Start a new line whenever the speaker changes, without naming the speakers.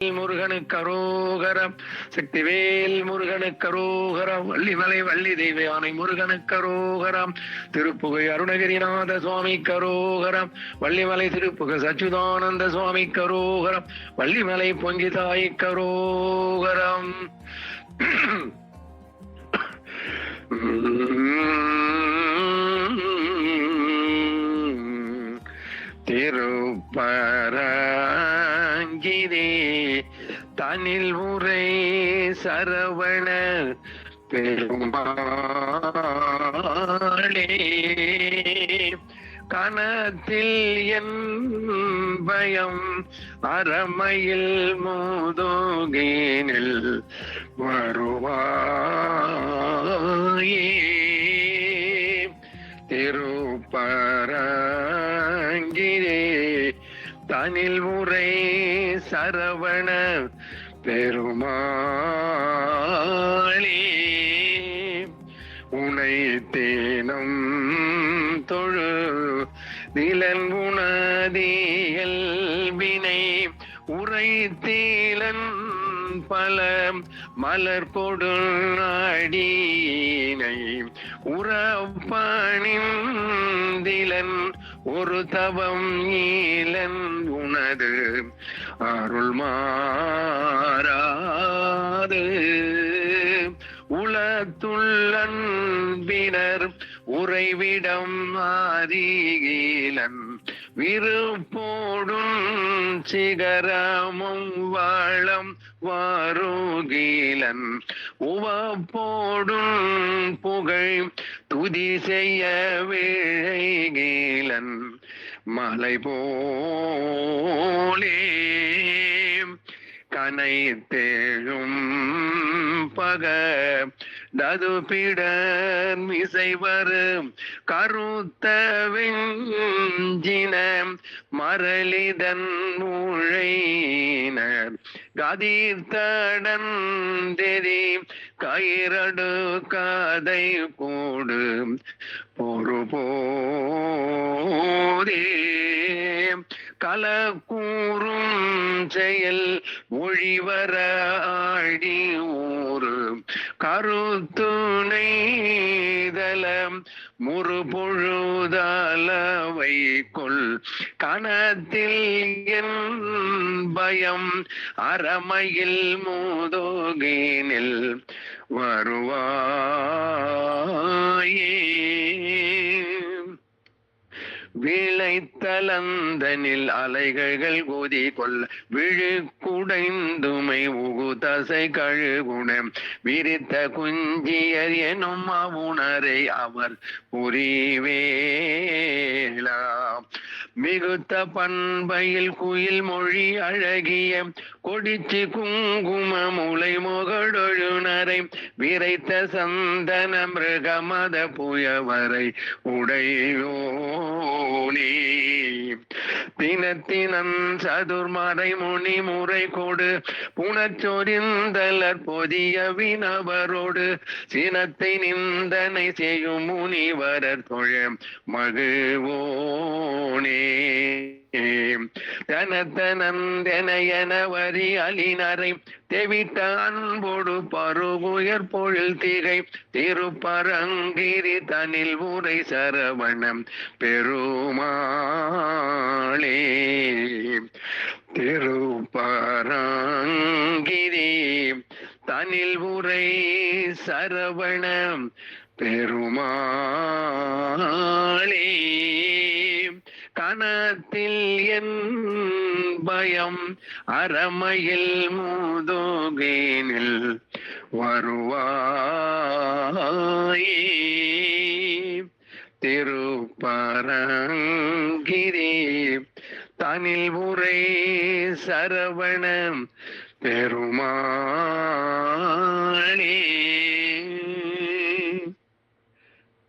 முருகனுக்கு அரோகரம். சக்திவேல் முருகனுக்கு அரோகரம். வள்ளிமலை வள்ளி தெய்வானை முருகனுக்கு அரோகரம். திருப்புகை அருணகிரிநாத சுவாமி அரோகரம். வள்ளிமலை திருப்புகை சச்சுதானந்த சுவாமி அரோகரம். வள்ளிமலை பொங்கி தாய் அரோகரம். திருப்பரங்கிரே தனில் உரை சரவண பெருமாளே, கணத்தில் என் பயம் அறமையில் மோதோகேனில் வருவாயே. திருப்பரங்கிரே தனில் உரை சரவண பெருமாளே, உனை தேனம் தொழு நிலன் உணதியல் வினை உரைத்தீலன் பல மலர் கொடு அடியினை உறப்பணிந்திலன் ஒரு தவம் ஈலன் உனது அருள் மாறாது. உளத்துள்ளன்பினர் உறைவிடம் ஆதிகீலன் விருப்போடும் சிகரமும் வாழம் வாருகீலன் உவப்போடும் புகழ் துதி செய்ய விழைகீலன் மலை போலே கனை தேழும் பக ததுபிடர் இசைவரு கருத்த வெஞ்சின மரளிதன் ஊழையினர் கதிர்த்தடன் தெரி கயிரடு கதை கூடு பொறுபோதே கலக்கூறும் செயல் ஒழிவர ஆடி ஊரு கருத்துணைதலம் முறு பொழுதளவை கொள் கணத்தில் என் பயம் அறமையில் மோதோகேனில் வருவாயே. விளைத்தலந்தனில் அலைகள் கோதி கொள்ள விழு குடைந்துமை உகு தசை கழுகுணம் விரித்த குஞ்சியர் எனும் அவுணரை அவர் புரிவேலா. மிகுத்த பண்பையில் குயில் மொழி அழகிய கொடிச்சு குங்கும முளை முகடொழுநரை விரைத்த சந்தன மிருகமத புயவரை உடையோனே. தினத்தினன் சதுர்மறை முனி முறை கொடு புனச்சொரிந்தலர் பொதிய வினவரோடு சினத்தை நிந்தனை செய்யும் முனிவரர் தொழ மகிழ்வோனே. தனத்தனந்தென வரி அலினரை தெவிட்ட அன்போடு பருகுயர் பொழில் திகை திருப்பரங்கிரி தனில் உரை சரவணம் பெருமாளே. திருப்பரங்கிரி தனில் உரை சரவணம் பெருமாளே, கணத்தில் என் பயம் அறமையில் மூதோகேனில் வருவாயே. திருப்பரங்கிரி தனில் உரை சரவணம் பெருமாளே.